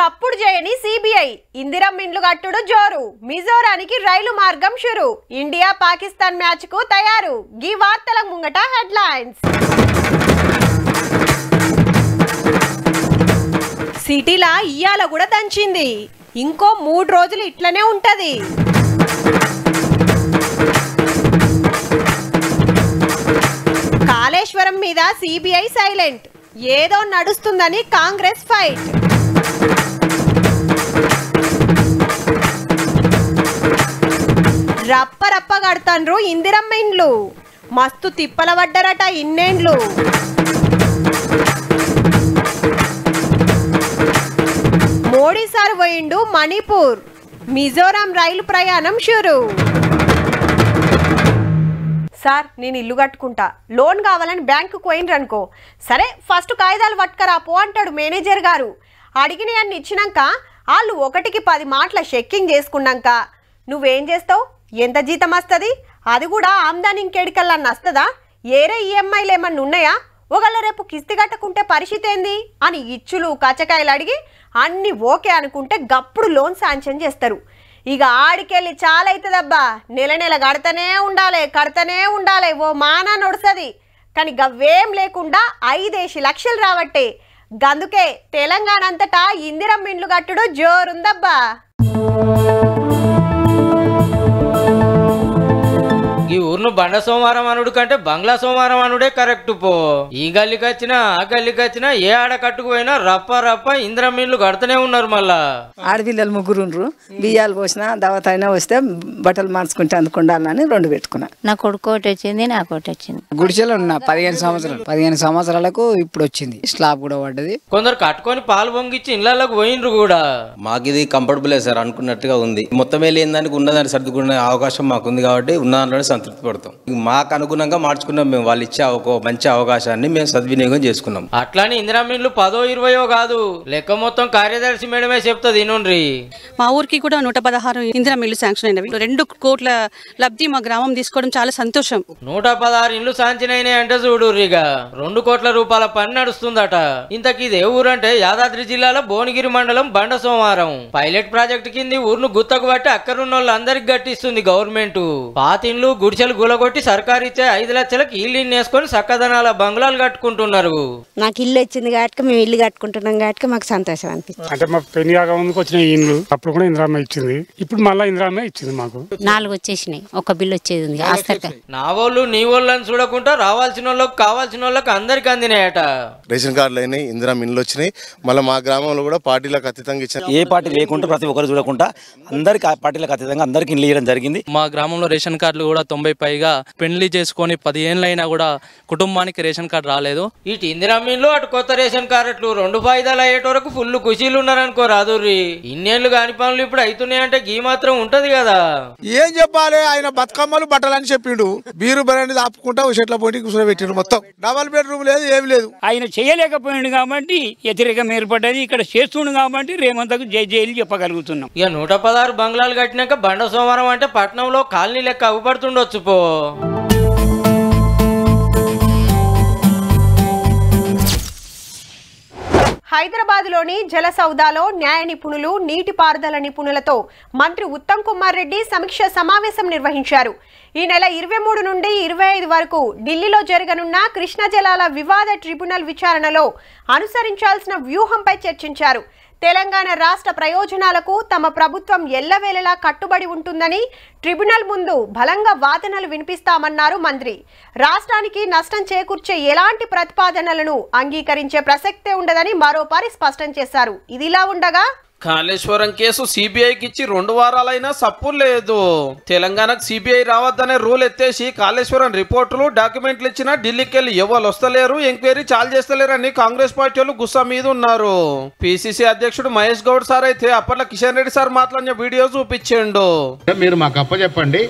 సప్పుడు చేయని సిబిఐ ఇందిరమ్మ ఇండ్లు కట్టుడు జోరు మిజోరానికి రైలు మార్గం షురు ఇండియా పాకిస్తాన్ మ్యాచ్ కు తయారు గీ వార్తల ముంగట హెడ్లైన్స్ సిటీలా ఇయ్యాల కూడా దంచింది ఇంకో 3 రోజులు ఇట్లనే ఉంటది కాళేశ్వరం మీద సిబిఐ సైలెంట్ ఏదో నడుస్తుందని కాంగ్రెస్ ఫైట్ రప్ప రప్ప కడతాండ్రు ఇందిరమ్మ ఇండ్లు మస్తు తిప్పల పడ్డరట ఇన్నేండ్లు మోడీ సార్ పోయిండు మణిపూర్ మిజోరాం రైలు ప్రయాణం షురు సార్ నేను ఇల్లు కట్టుకుంటా లోన్ కావాలని బ్యాంకు పోయినరనుకో సరే ఫస్ట్ కాగితాలు పట్టుకరా పో అంటాడు మేనేజర్ గారు అడిగినవన్నీ ఇచ్చినాక వాళ్ళు 1కి 10 మాటల చెక్కింగ్ చేసుకున్నాక నువ్వేం చేస్తావు ఎంత జీతం వస్తుంది అది కూడా ఆమ్దాని ఇంకెడికల్లా వస్తుందా ఏరే ఈఎంఐలు ఏమన్నా ఉన్నాయా ఒకళ్ళ రేపు కిస్తీ కట్టకుంటే పరిస్థితి ఏంది అని ఇచ్చులు కచ్చకాయలు అడిగి అన్ని ఓకే అనుకుంటే గప్పుడు లోన్ శాంక్షన్ చేస్తారు ఇక ఆడికెళ్ళి చాలా అవుతుందబ్బా నెల నెల కడతనే ఉండాలి ఓ మానా నడుస్తుంది కానీ గవ్వేం లేకుండా 5 లక్షలు రావట్టే గందుకే తెలంగాణ అంతటా ఇందిరమ్మ ఇండ్లు కట్టుడు జోరుందబ్బా ఈ ఊర్ను బండ సోమవారం అనుడు కంటే బంగ్లా సోమవారం అనుడే కరెక్ట్ పో ఈ గల్లికి వచ్చినా ఆ గల్లికి వచ్చినా ఏ ఆడ కట్టుకుపోయినా రప్ప రప్ప ఇందిరమ్మ ఇండ్లు కడుతూనే ఉన్నారు మళ్ళా ఆడపిల్లలు 3 బియ్యాలు పోసినా దవత అయినా వస్తే బట్టలు మార్చుకుంటే అందుకుండాలని 2 పెట్టుకున్నా నా కొడుకు ఒకటి వచ్చింది నాకు ఒకటి వచ్చింది గుడిసెలో ఉన్నా 15 సంవత్సరాలకు ఇప్పుడు వచ్చింది స్లాబ్ కూడా పడ్డది కొందరు కట్టుకొని పాలు పొంగిచ్చి ఇళ్లలోకి పోయినరు కూడా మాకు ఇది కంఫర్టబుల్ సార్ అనుకున్నట్టుగా ఉంది మొత్తమే లేని ఉన్నదాన్ని సర్దుకునే అవకాశం మాకుంది కాబట్టి ఉన్న దాంట్లోనే సంతృప్తి పడతాం మాకు అనుగుణంగా మార్చుకున్నాం మేము వాళ్ళు ఇచ్చే ఒక మంచి అవకాశాన్ని మేము సద్వినియోగం చేసుకున్నాం అట్లానే ఇందిరమ్మ ఇండ్లు 10-20 కాదు లెక్క మొత్తం కార్యదర్శి మేడమే చెప్తుంది నుండ్రి మా ఊరికి కూడా 116 ఇందిరమ్మ ఇల్లు శాంక్షన్ అయినవి 2 కోట్ల లబ్ధి మా గ్రామం తీసుకోవడం చాలా సంతోషం 116 ఇండ్లు శాంక్షన్ అయినాయి అంటే చూడుర్రిగా 2 కోట్ల రూపాయల పని నడుస్తుందట ఇంతకీ ఇదే ఊరంటే యాదాద్రి జిల్లాలో భువనగిరి మండలం బండ సోమవారం పైలట్ ప్రాజెక్టు కింది ఊరును గుత్తకు బట్టి అక్కడున్న వాళ్ళందరికి గట్టిస్తుంది గవర్నమెంట్ పాతిండ్లు గుడిసెలు గులగొట్టి సర్కారు ఇచ్చే 5 లక్షలకు ఇల్లు వేసుకొని చక్కదనాల బంగ్లాలు కట్టుకుంటున్నారు నాకు ఇల్లు వచ్చింది కాబట్టి మేము ఇల్లు కట్టుకుంటున్నాం కాబట్టి మాకు సంతోషం అనిపిస్తుంది అంటే మా పెళ్లిగా ముందుకు వచ్చిన ఇండ్లు అప్పుడు కూడా ఇందిరమ్మ ఇచ్చింది ఇప్పుడు మళ్ళీ ఇందిరమ్మ ఇచ్చింది మాకు 4 వచ్చేసినాయి ఒక బిల్లు వచ్చేది ఉంది నా వాళ్ళు నీ వాళ్ళు అని చూడకుండా రావాల్సిన వాళ్ళకి కావాల్సిన వాళ్ళకి అందరికి అందినాయట రేషన్ కార్డులు అయినాయి ఇందిరమ్మ ఇండ్లు వచ్చినాయి మళ్ళీ మా గ్రామంలో కూడా పార్టీలకు అతీతంగా ఇచ్చారు ఏ పార్టీ లేకుండా ప్రతి ఒక్కరు చూడకుండా అందరికి పార్టీలకు అతీతంగా అందరికి ఇల్లు ఇవ్వడం జరిగింది మా గ్రామంలో రేషన్ కార్డులు కూడా 90 పైగా పెళ్లి చేసుకొని 10 ఏళ్ళైనా కూడా కుటుంబానికి రేషన్ కార్డు రాలేదు ఇటు ఇందిరమ్మ ఇండ్లు అటు కొత్త రేషన్ కార్డులు 2 ఫాయిదాలు అయ్యేట వరకు ఫుల్ ఖుషీలు ఉన్నారనుకో రాదుర్రి ఇన్నేళ్లు కాని పనులు ఇప్పుడు అవుతున్నాయంటే గీ మాత్రం ఉంటది కదా ఏం చెప్పాలి ఆయన బతుకమ్మలు బట్టలని చెప్పిండు బీరు బరాన్ని ఆపుకుంటా చెట్ల పోటీ కూర్చోబెట్టిండు మొత్తం డబల్ బెడ్రూమ్ లేదు ఏమి లేదు ఆయన చేయలేకపోయిండు కాబట్టి వ్యతిరేకం ఏర్పడ్డది ఇక్కడ చేస్తుండు కాబట్టి రేమంతకు జైలు చెప్పగలుగుతున్నాం ఇక 116 బంగ్లాలు కట్టినాక బండ సోమవారం అంటే పట్నంలో కాలనీ లెక్క అవ్వబడుతుండొచ్చు పో హైదరాబాద్లోని జల సౌదాలో న్యాయ నిపుణులు నీటిపారుదల నిపుణులతో మంత్రి ఉత్తమ్ కుమార్ రెడ్డి సమీక్ష సమావేశం నిర్వహించారు ఈ నెల 23 నుండి 25 వరకు ఢిల్లీలో జరగనున్న కృష్ణా జలాల వివాద ట్రిబ్యునల్ విచారణలో అనుసరించాల్సిన వ్యూహంపై చర్చించారు తెలంగాణ రాష్ట్ర ప్రయోజనాలకు తమ ప్రభుత్వం ఎల్లవేళలా కట్టుబడి ఉంటుందని ట్రిబ్యునల్ ముందు బలంగా వాదనలు వినిపిస్తామన్నారు మంత్రి రాష్ట్రానికి నష్టం చేకూర్చే ఎలాంటి ప్రతిపాదనలను అంగీకరించే ప్రసక్తే ఉండదని మరోపారి స్పష్టం చేశారు ఇదిలా ఉండగా కాళేశ్వరం కేసు సిబిఐకి ఇచ్చి 2 వారాలైనా సప్పు లేదు తెలంగాణకు సిబిఐ రావద్దనే రూల్ ఎత్తేసి కాళేశ్వరం రిపోర్టులు డాక్యుమెంట్లు ఇచ్చినా ఢిల్లీకి వెళ్ళి ఎవరు వస్తలేరు ఎంక్వైరీ చాలు చేస్తలేరని కాంగ్రెస్ పార్టీ వాళ్ళు గుస్సా మీద ఉన్నారు పిసిసి అధ్యక్షుడు మహేష్ గౌడ్ సార్ అయితే అప్పట్లో కిషన్ రెడ్డి సార్ మాట్లాడిన వీడియో చూపించిండు మీరు మాకు అప్పచెప్పండి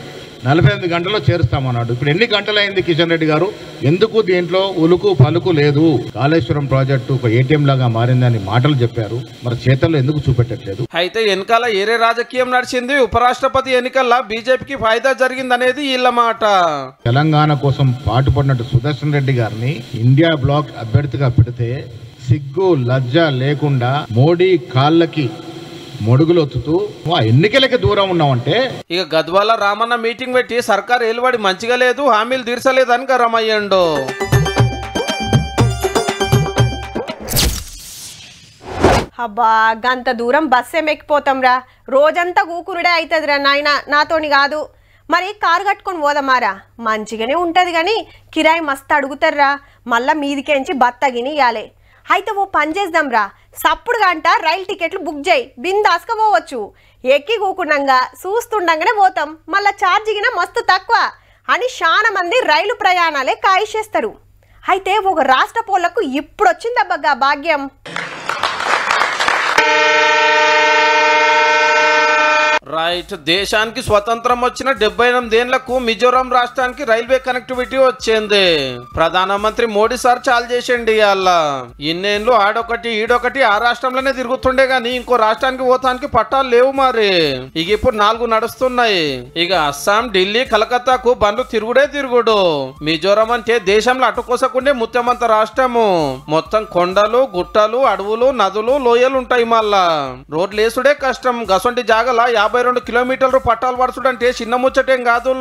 48 గంటల్లో చేరుస్తామన్నాడు ఇప్పుడు ఎన్ని గంటలైంది కిషన్ రెడ్డి గారు ఎందుకు దీంట్లో ఉలుకు పలుకు లేదు కాళేశ్వరం ప్రాజెక్టు ఒక ఏటీఎం లాగా మారిందని మాటలు చెప్పారు మరి చేతల్లో ఎందుకు చూపెట్టట్లేదు అయితే వెనకాల ఏరే రాజకీయం నడిచింది ఉపరాష్ట్రపతి ఎన్నికల్లో బీజేపీకి ఫాయిదా జరిగిందనేది వీళ్ళ మాట తెలంగాణ కోసం పాటుపడినట్టు సుదర్శన్ రెడ్డి గారిని ఇండియా బ్లాక్ అభ్యర్థిగా పెడితే సిగ్గు లజ్జ లేకుండా మోడీ కాళ్ళకి మొడుగులొత్తుతూ ఎన్నికలకి దూరం ఉన్నామంటే ఇక గద్వాల రామన్న మీటింగ్ పెట్టి సర్కార్ ఏలుబడి మంచిగా లేదు, హామీలు తీర్చలేదని గరం అయ్యండు. అబ్బా గంత దూరం బస్సు ఎక్కిపోతాంరా, రోజంతా కూకురుడే అవుతుందిరా నాయన, నాతోని కాదు. మరి కారు కట్టుకొని పోదామారా, మంచిగానే ఉంటుంది కానీ కిరాయి మస్తు అడుగుతారా, మళ్ళా మీదికేంచి బత్తగిని ఇవ్వాలి. అయితే ఓ పని చేద్దాంరా, సప్పుడు గంట రైలు టికెట్లు బుక్ చేయి, బిందాస్గా పోవచ్చు. ఎక్కి కూకున్నాగా చూస్తుండగానే పోతాం, మళ్ళా ఛార్జిగిన మస్తు తక్కువ అని చాలా మంది రైలు ప్రయాణాలే కాయిషేస్తారు. అయితే ఒక రాష్ట్ర పోళ్లకు ఇప్పుడు వచ్చిందబ్బగా భాగ్యం. రైట్, దేశానికి స్వతంత్రం వచ్చిన 78 ఏళ్లకు మిజోరాం రాష్ట్రానికి రైల్వే కనెక్టివిటీ వచ్చింది. ప్రధానమంత్రి మోడీ సార్ చాలు చేసిండి. ఇవాళ ఇన్నేళ్ళు ఆడొకటి ఈడొకటి ఆ రాష్ట్రంలోనే తిరుగుతుండే గానీ ఇంకో రాష్ట్రానికి పోతానికి పట్టాలు లేవు. మరి ఇక ఇప్పుడు 4 నడుస్తున్నాయి. ఇక అస్సాం, ఢిల్లీ, కలకత్తాకు బండ్లు తిరుగుడు. మిజోరాం అంటే దేశంలో అటుకోసకుండే ముత్యమంత రాష్ట్రము. మొత్తం కొండలు, గుట్టలు, అడవులు, నదులు, లోయలు ఉంటాయి. మళ్ళా రోడ్లు వేసుడే కష్టం. గసొంటి జాగల 52 కిలోమీటర్లు పట్టాలు పడుచుడంటే చిన్న ముచ్చటేం కాదు.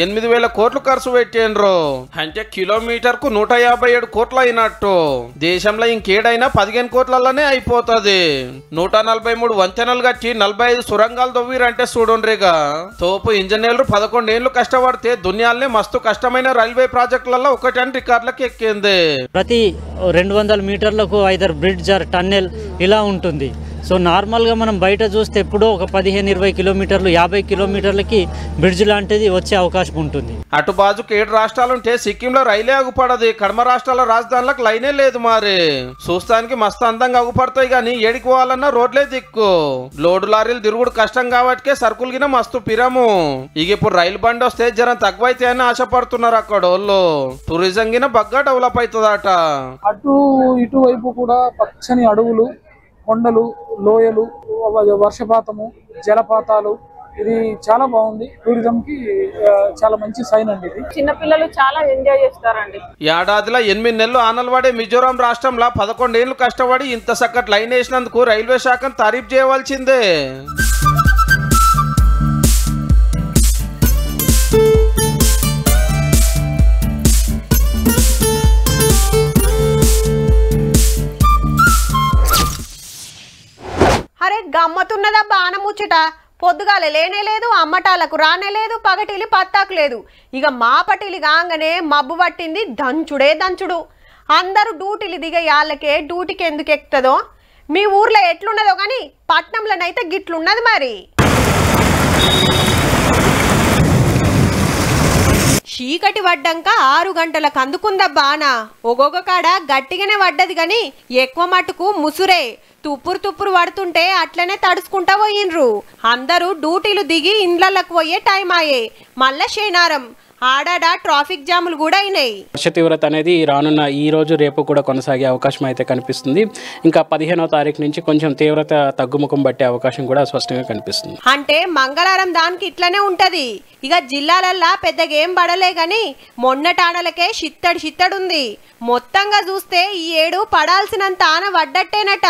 8,000 కోట్లు ఖర్చు పెట్టిండ్రు. అంటే కిలోమీటర్ కు 157 కోట్లు అయినట్టు. దేశంలో ఇంకేడైనా 15 కోట్లలోనే అయిపోతుంది. 143 వంతెనలు కట్టి 45 సురంగాలు దొవ్విరంటే చూడుండ్రిగా. తోపు ఇంజనీర్లు 11 ఏళ్లు కష్టపడితే దునియాలనే మస్తు కష్టమైన రైల్వే ప్రాజెక్టులలో ఒకటి రికార్డులకు ఎక్కింది. ప్రతి 200 మీటర్లకు ఐదర్ బ్రిడ్జ్ ఆర్ టన్నెల్ ఇలా ఉంటుంది. సో నార్మల్గా మనం బయట చూస్తే ఎప్పుడో ఒక 15-20 కిలోమీటర్లు 50 కిలోమీటర్లకి బ్రిడ్జ్ లాంటిది వచ్చే అవకాశం ఉంటుంది. అటు బాజుకు 7 రాష్ట్రాలుంటే సిక్కింలో రైలే అగుపడదు. కడమ రాష్ట్రాల రాజధానులకు లైనే లేదు. మరి చూస్తానికి మస్తు అందంగా అగుపడతాయి కానీ ఏడికి పోవాలన్నా రోడ్లే దిక్కు. లోడు లారీలు తిరుగుడు కష్టం కాబట్టికే సరుకులు గిన మస్తు పిరము. ఇక ఇప్పుడు రైలు బండి వస్తే జరం తక్కువైతే అని ఆశపడుతున్నారు అక్కడ వాళ్ళు. టూరిజం గిన బాగా డెవలప్ అవుతుందట. అటు ఇటు వైపు కూడా పచ్చని అడవులు, కొండలు, లోయలు, వర్షపాతము, జలపాతాలు, ఇది చాలా బాగుంది. టూరిజం కి చాలా మంచి సైన్ అండి. ఇది చిన్నపిల్లలు చాలా ఎంజాయ్ చేస్తారండి. ఏడాదిలో 8 నెలలు ఆనల్వాడే మిజోరాం రాష్ట్రంలో 11 ఏళ్లు కష్టపడి ఇంత చక్కటి లైన్ వేసినందుకు రైల్వే శాఖను తారీఫ్ చేయవలసిందే. అరే గమ్మతున్నదా బాణ ముచ్చట. పొద్దుగాల లేనే లేదు, అమ్మటాలకు రానే లేదు, పగటిలి పత్తాకు లేదు. ఇక మా పటిలి కాగానే మబ్బు పట్టింది, దంచుడే దంచుడు. అందరూ డ్యూటీలు దిగే యాళ్ళకే డ్యూటీకి ఎందుకు ఎక్కుతుందో. మీ ఊర్లో ఎట్లున్నదో కానీ పట్నంలోనైతే గిట్లున్నది. మరి చీకటి పడ్డాక 6 గంటలకు అందుకుందబ్బానా. ఒక్కొక్క కాడ గట్టిగానే పడ్డది కానీ ఎక్కువ మట్టుకు ముసురే. తుప్పురు పడుతుంటే అట్లనే తడుచుకుంటా పోయినరు. అందరూ డ్యూటీలు దిగి ఇండ్లకు పోయే టైం అయ్యే. మళ్ళా శనివారం ఆడాడ ట్రాఫిక్ జాములు కూడా అయినాయి. వర్ష తీవ్రత అనేది రానున్న ఈ రోజు రేపు కూడా కొనసాగే అవకాశం అయితే కనిపిస్తుంది. ఇంకా 15వ తారీఖు నుంచి కొంచెం తీవ్రత తగ్గుముఖం పట్టే అవకాశం కూడా స్పష్టంగా కనిపిస్తుంది. అంటే మంగళవారం దానికి ఇట్లనే ఉంటది. ఇక జిల్లాలల్లా పెద్దగా ఏం పడలే గాని మొన్నటానలకే చిత్తడుంది. మొత్తంగా చూస్తే ఈ ఏడు పడాల్సినంత ఆన పడ్డట్టేనట.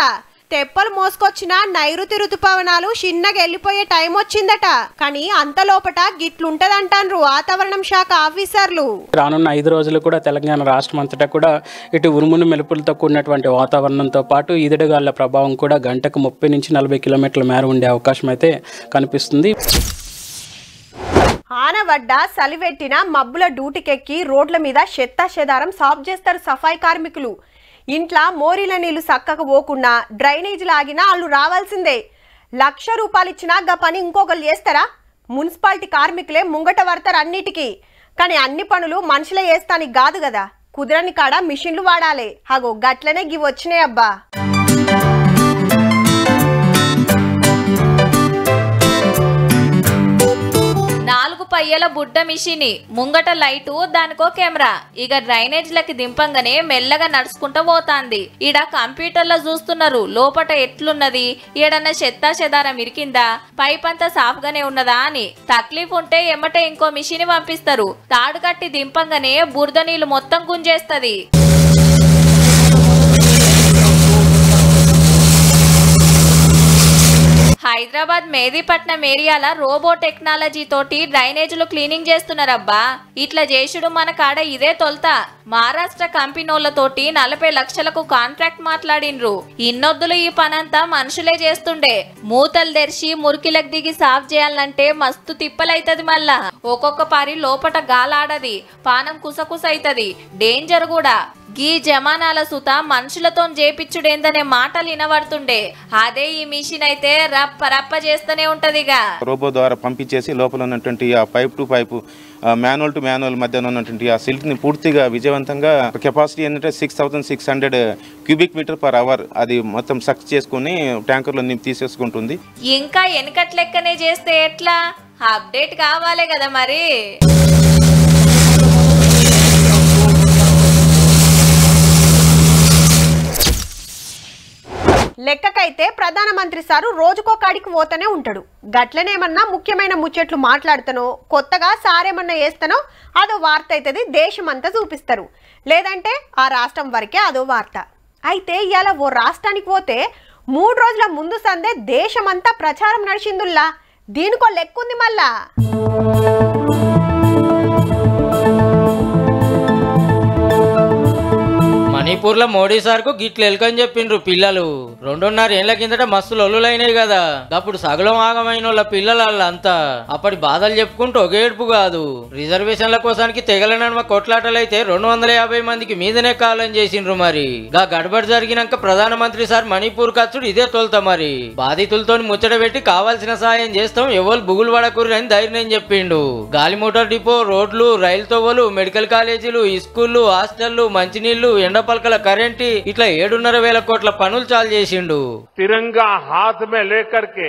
తెప్పలు మోసుకొచ్చిన నైరుతి ఋతుపవనాలు చిన్నగా వెళ్ళిపోయే టైం వచ్చిందట. కానీ అంతలోపట గిట్లుంటదంటారు వాతావరణం శాఖ ఆఫీసర్లు. రానున్న 5 రోజులు కూడా తెలంగాణ రాష్ట్రం అంతటా కూడా ఇటు ఉరుములు మెరుపులతో కూడినటువంటి వాతావరణంతో పాటు ఈదుడుగాళ్ల ప్రభావం కూడా గంటకు 30 నుంచి 40 కిలోమీటర్ల మేర ఉండే అవకాశం అయితే కనిపిస్తుంది. ఆనవడ్డ సలివెట్టిన మబ్బుల డ్యూటీకెక్కి రోడ్ల మీద చెత్తాచెదారం సాఫ్ చేస్తారు సఫాయి కార్మికులు. ఇంట్లో మోరీల నీళ్లు చక్కగా పోకుండా డ్రైనేజీలు ఆగినా వాళ్ళు రావాల్సిందే. 1,00,000 రూపాయలు ఇచ్చినా గా పని ఇంకొకరు చేస్తారా? మున్సిపాలిటీ కార్మికులే ముంగట పడతారు అన్నిటికీ. కానీ అన్ని పనులు మనుషులే చేస్తానికి కాదు కదా, కుదరని కాడ మిషన్లు వాడాలి. అగో గట్లనే గివి వచ్చినాయి అబ్బా. 4 పయ్యల బుడ్డ మిషిని, ముంగట లైటు, దానికో కెమెరా. ఇక డ్రైనేజ్లకి దింపంగానే మెల్లగా నడుచుకుంటూ పోతాంది. ఈడ కంప్యూటర్లో చూస్తున్నారు లోపట ఎట్లున్నది, ఏడన్నా చెత్తా చెదారం ఇరికిందా, పైప్ అంతా సాఫ్ గానే ఉన్నదా అని. తక్లీఫ్ ఉంటే ఎమ్మటే ఇంకో మిషిని పంపిస్తారు. తాడు కట్టి దింపంగానే బురద నీళ్లు మొత్తం గుంజేస్తది. హైదరాబాద్ మేదీపట్నం ఏరియాల రోబో టెక్నాలజీ తోటి డ్రైనేజీలు క్లీనింగ్ చేస్తున్నారబ్బా. ఇట్లా చేసుడు మన కాడ ఇదే తొలుత. మహారాష్ట్ర కంపెనీలతోటి 40 లక్షలకు కాంట్రాక్ట్ మాట్లాడిండ్రు. ఇన్నొద్దులు ఈ పనంతా మనుషులే చేస్తుండే. మూతలు తెరిచి మురికిలకు దిగి సాఫ్ చేయాలంటే మస్తు తిప్పలైతది. మళ్ళా ఒక్కొక్క పారి లోపట గాలాడది, పానం కుసకుసైతది, డేంజర్ కూడా. గీ జమానాల సుత మనుషులతో చేపిచ్చుడేందనే మాటలు వినబడుతుండే. అదే ఈ మిషన్ అయితే రప్ప రప్ప చేస్తూనే ఉంటదిగా. రోబో ద్వారా పంపించేసి లోపల ఉన్నటువంటి ఆ pipe to pipe manual to manual మధ్య ఉన్నటువంటి ఆ సిల్క్ ని పూర్తిగా విజయవంతంగా కెపాసిటీ ఏంటంటే 6600 క్యూబిక్ మీటర్ పర్ అవర్ అది మొత్తం సక్ చేసుకుని ట్యాంకర్లో నింపి తీసేసుకుంటుంది. ఇంకా వెనకట్ లెక్కనే చేస్తే ఎట్లా? అప్డేట్ కావాలే కదా మరి. లెక్కకైతే ప్రధానమంత్రి సారు రోజుకో కాడికి పోతూనే ఉంటాడు. గట్లనేమన్నా ముఖ్యమైన ముచ్చట్లు మాట్లాడుతానో, కొత్తగా సారేమన్నా వేస్తానో అదో వార్త అవుతుంది, దేశమంతా చూపిస్తారు. లేదంటే ఆ రాష్ట్రం వరకే అదో వార్త. అయితే ఇలా ఓ రాష్ట్రానికి పోతే 3 రోజుల ముందు సందే దేశమంతా ప్రచారం నడిచిందుల్లా. దీనికో లెక్కుంది మళ్ళా. మణిపూర్లో మోడీ సార్కు గిట్లు ఎలుకని చెప్పిండ్రు పిల్లలు. 2.5 ఏళ్ల కిందట మస్తు లొల్లులైనాయి కదా. అప్పుడు సగలం ఆగమైన వాళ్ళ పిల్లలంతా అప్పటి బాధలు చెప్పుకుంటూ ఒక ఏడుపు కాదు. రిజర్వేషన్ల కోసానికి తెగల నడుమ కొట్లాటలైతే 250 మందికి మీదనే కాలం చేసిండ్రు. మరి గా గడబడి జరిగినాక ప్రధానమంత్రి సార్ మణిపూర్ కచ్చుడు ఇదే తొలుత. మరి బాధితులతో ముచ్చట పెట్టి కావాల్సిన సాయం చేస్తాం, ఎవరు బుగులు పడకూరు అని ధైర్యం చెప్పిండు. గాలి మోటార్ డిపో, రోడ్లు, రైలు తోవలు, మెడికల్ కాలేజీలు, స్కూళ్లు, హాస్టళ్లు, మంచినీళ్లు, ఎండపల్కల కరెంటు ఇట్లా 7,500 కోట్ల పనులు చాలు చేసిండు. तिरंगा हाथ में लेकर के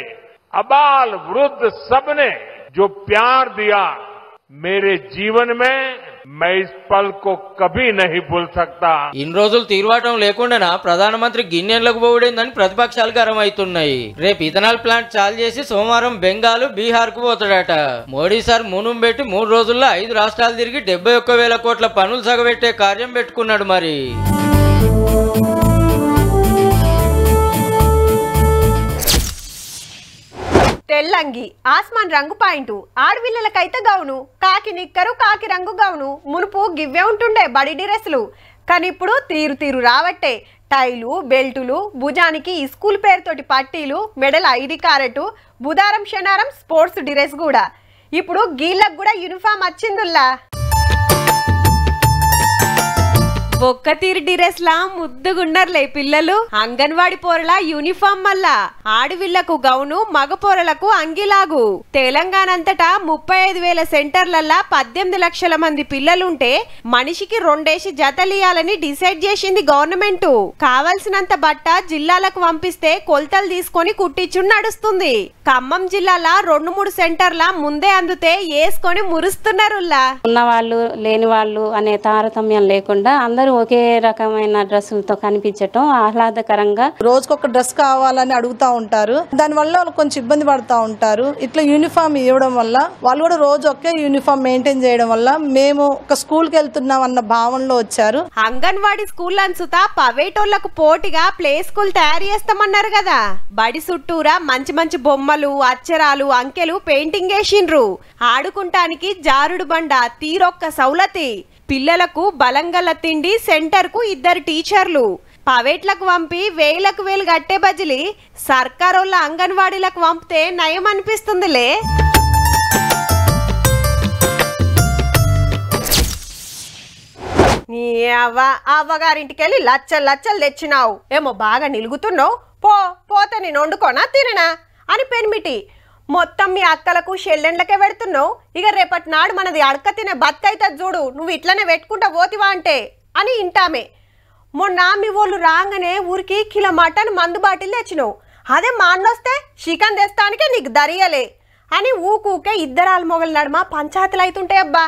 अबाल वृद्ध सबने जो प्यार दिया मेरे जीवन में मैं इस पल को कभी नहीं भूल सकता. ఇన్ని రోజులు తీర్వాటం లేకుండా ప్రధానమంత్రి గిన్నెలకు పోవుడేందని ప్రతిపక్షాలు గరమవుతున్నాయి. రేపు ఇథనాల్ ప్లాంట్ చాలు చేసి సోమవారం బెంగాల్, బీహార్ కు పోతాడట. మోడీ సార్ మునుం పెట్టి 3 రోజుల్లో 5 రాష్ట్రాలు తిరిగి 71,000 కోట్ల పనులు సగబెట్టే కార్యం పెట్టుకున్నాడు. మరి తెల్లంగి, ఆస్మాన్ రంగు పాయింట్, ఆడపిల్లలకైతే గౌను, కాకి నిక్కరు, కాకి రంగు గౌను. మునుపు గివ్వే ఉంటుండే బడి డ్రెస్సులు. కానీ ఇప్పుడు తీరు తీరు రావట్టే. టైలు, బెల్టులు, భుజానికి స్కూల్ పేరుతోటి పట్టీలు, మెడల ID caret, Budharam శనారం sports dress కూడా. ఇప్పుడు గీళ్ళకు కూడా యూనిఫామ్ వచ్చిందుల్లా. ఒక్క తీరు డ్రెస్లా ముద్దుగున్నారులే పిల్లలు. అంగన్వాడి పోరల యూనిఫామ్ వల్ల ఆడవిళ్లకు గౌను, మగ పోరలకు అంగిలాగు. తెలంగాణ అంతటా 35,000 సెంటర్లల్లా 18 లక్షల మంది పిల్లలుంటే మనిషికి 2 జతలియాలని డిసైడ్ చేసింది గవర్నమెంట్. కావలసినంత బట్ట జిల్లాలకు పంపిస్తే కొలతలు తీసుకొని కుట్టించు నడుస్తుంది. ఖమ్మం జిల్లాల 2-3 సెంటర్ల ముందే అందుతే వేసుకొని మురుస్తున్నారుల్లా. ఉన్న వాళ్ళు లేని వాళ్ళు అనే తారతమ్యం లేకుండా అందరూ ఒకే రకమైన డ్రెస్సులతో కనిపించటం ఆహ్లాదకరంగా. రోజుకొక డ్రెస్ కావాలని అడుగుతా ఉంటారు. దానివల్ల వాళ్ళు కొంచెం ఇబ్బంది పడుతూ ఉంటారు. ఇట్లా యూనిఫామ్ ఇవ్వడం వల్ల వాళ్ళు కూడా రోజు ఒకే యూనిఫామ్ మెయింటైన్ చేయడం వల్ల మేము ఒక స్కూల్ కి వెళ్తున్నాం అన్న భావనలో వచ్చారు. అంగన్వాడి స్కూల్ అన్సుతా పవేటోళ్లకు పోటీగా ప్లే స్కూల్ తయారు చేస్తామన్నారు కదా. బడి చుట్టూరా మంచి మంచి బొమ్మలు, అక్షరాలు, అంకెలు పెయింటింగ్ వేసిండ్రు. ఆడుకుంటానికి జారుడు బండ, తీరొక్క సౌలతి, పిల్లలకు బలంగల తిండి, సెంటర్ కు 2 టీచర్లు. పవేట్లకు పంపి 1000 కట్టే బజిలి సర్కారోళ్ళ అంగన్వాడీలకు పంపితే నయం అనిపిస్తుందిలే. నీ అవ్వగారింటికి వెళ్ళి లచ్చలు తెచ్చినావు ఏమో, బాగా నిలుగుతున్నావు. పోతే నేను వండుకోనా తిననా అని పెనిమిటి. మొత్తం మీ అక్కలకు షెల్లెండ్లకే పెడుతున్నావు. ఇక రేపటి నాడు మనది అడక తినే బతుకైతే చూడు, నువ్వు ఇట్లనే పెట్టుకుంటా పోతివా అంటే అని ఇంటామే. మొన్న మీ వాళ్ళు రాగానే ఊరికి కిలో మటన్ మందు బాటిల్ తెచ్చినావు. అదే మా అన్నొస్తే చికెన్ తెస్తానికే నీకు దరియలే అని ఊకే 2 ఆల్మొగల నడుమ పంచాయతీలు అవుతుంటాయి అబ్బా.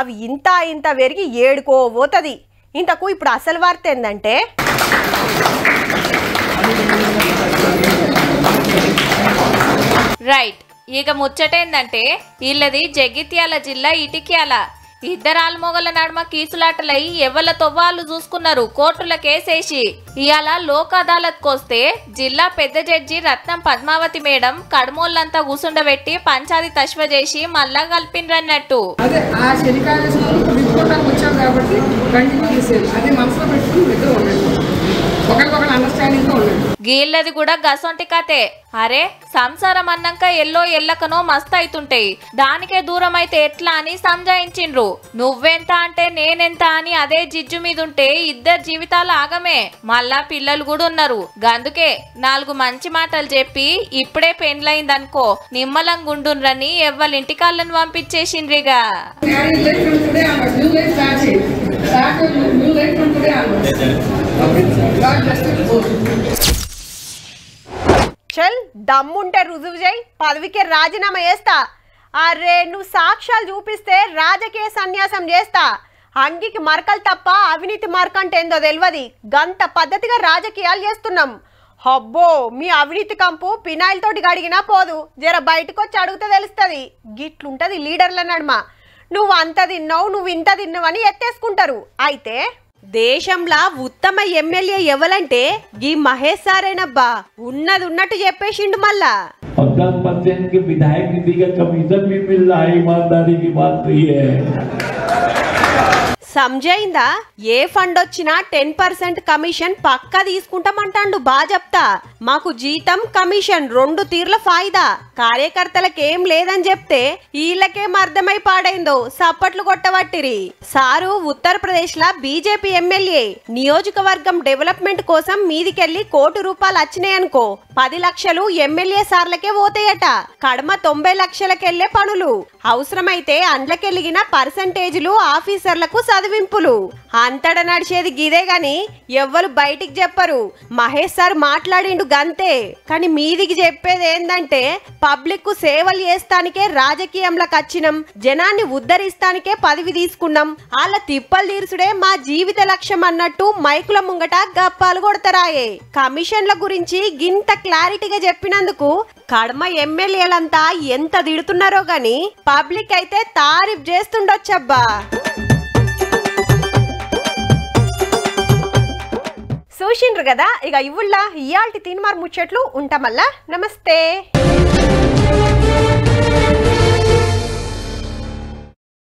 అవి ఇంత పెరిగి 7కో పోతుంది. ఇంతకు ఇప్పుడు అసలు వార్త ఏంటంటే, రైట్, ఇక ముచ్చటేందంటే వీళ్ళది జగిత్యాల జిల్లా ఇటిక్యాల. ఇద్దరు ఆల్మోగల నడుమ కీసులాటలై ఎవళ్ళ తొవ్వాళ్ళు చూసుకున్నారు కోర్టుల కేసేసి. ఇవాళ లోక్ అదాలత్ కోస్తే జిల్లా పెద్ద జడ్జి రత్నం పద్మావతి మేడం కడమోళ్ళంతా కూసుండబెట్టి పంచాది తశ్వ చేసి మళ్ళా కలిపిండ్రన్నట్టు. అదే ఆ వచ్చాం కాబట్టి కంటిన్యూ చేసేది అదే మనసులో పెట్టుకుని దగ్గర ఉండండి, ఒకరికొకరు అండర్స్టాండింగ్ గా ఉండండి. గీళ్ళది కూడా గసొంటి కథే. అరే సంసారం అన్నాక ఎల్లో ఎల్లకనో మస్తు అవుతుంటాయి, దానికే దూరం అయితే ఎట్లా అని సంజాయించిండ్రు. నువ్వెంత అంటే నేనెంత అని అదే జిజ్జు మీద ఉంటే ఇద్దరు జీవితాలు ఆగమే, మళ్ళా పిల్లలు కూడా ఉన్నారు. గందుకే 4 మంచి మాటలు చెప్పి ఇప్పుడే పెండ్లైందనుకో నిమ్మలంగా ఉండుండ్రని ఎవ్వలింటికాళ్ళని పంపించేసిండ్రిగా. చల్ దమ్ముంటే రుజువు చేయి, పదవికే రాజీనామా చేస్తా. అరే నువ్వు సాక్ష్యాలు చూపిస్తే రాజకీయ సన్యాసం చేస్తా. అంగికి మరకలు తప్ప అవినీతి మరకంటే ఏందో తెలియదు, గంత పద్ధతిగా రాజకీయాలు చేస్తున్నాం. హబ్బో మీ అవినీతి కంపు పినాయిల్ తోటి గడిగినా పోదు, జర బయటకు వచ్చి అడిగితే తెలుస్తుంది. గిట్లుంటది లీడర్ల నడుమ. నువ్వు అంత తిన్నావు నువ్వు ఇంత తిన్నావని ఎత్తేసుకుంటారు. అయితే దేశంలో ఉత్తమ ఎమ్మెల్యే ఎవలంటే ఈ మహేష్ సారేనబ్బా. ఉన్నది ఉన్నట్టు చెప్పేసిండు మళ్ళా. 10% के विधायक निधि का कमीशन भी मिल रहा है, ईमानदारी की बात तो ये है. समझाइंदा ఏ ఫండ్ వచ్చినా 10% కమిషన్ పక్కా తీసుకుంటామంటాండు బాజప్తా. మాకు జీతం కమిషన్ 2 తీర్ల ఫాయిదా. కార్యకర్తలకు ఏం లేదని చెప్తే వీళ్ళకేం అర్థమై పాడైందో సప్పట్లు కొట్టబట్టిరి. సారు ఉత్తరప్రదేశ్ లా బీజేపీ ఎమ్మెల్యే నియోజకవర్గం డెవలప్మెంట్ కోసం మీదికెళ్లి ₹1 కోటి వచ్చినాయనుకో 10 లక్షలు ఎమ్మెల్యే సార్లకే పోతాయట. కడమ 90 లక్షలకెళ్లే పనులు. అవసరమైతే అండ్లకెలిగిన పర్సంటేజ్లు ఆఫీసర్లకు చదివింపులు. అంతట నడిచేది గిదే గాని ఎవ్వరు బయటికి చెప్పరు. మహేష్ సార్ మాట్లాడిండు గంతే, కానీ మీదికి చెప్పేది ఏందంటే పబ్లిక్ కు సేవలు చేస్తానికే రాజకీయంలోకి వచ్చినాం, జనాన్ని ఉద్ధరిస్తానికే పదవి తీసుకున్నాం, వాళ్ళ తిప్పలు తీర్చుడే మా జీవిత లక్ష్యం అన్నట్టు మైకుల ముంగట గప్పాలు కొడతారాయే. కమిషన్ల గురించి గింత క్లారిటీగా చెప్పినందుకు కడమ ఎమ్మెల్యేలంతా ఎంత తిడుతున్నారో గాని పబ్లిక్ అయితే తారీఫ్ చేస్తుండొచ్చబ్బా. చూసిండ్రు కదా, ఇక ఇవుళ్ళ ఇయాల్టి తీన్మార్ ముచ్చట్లు ఉంటామల్లా. నమస్తే.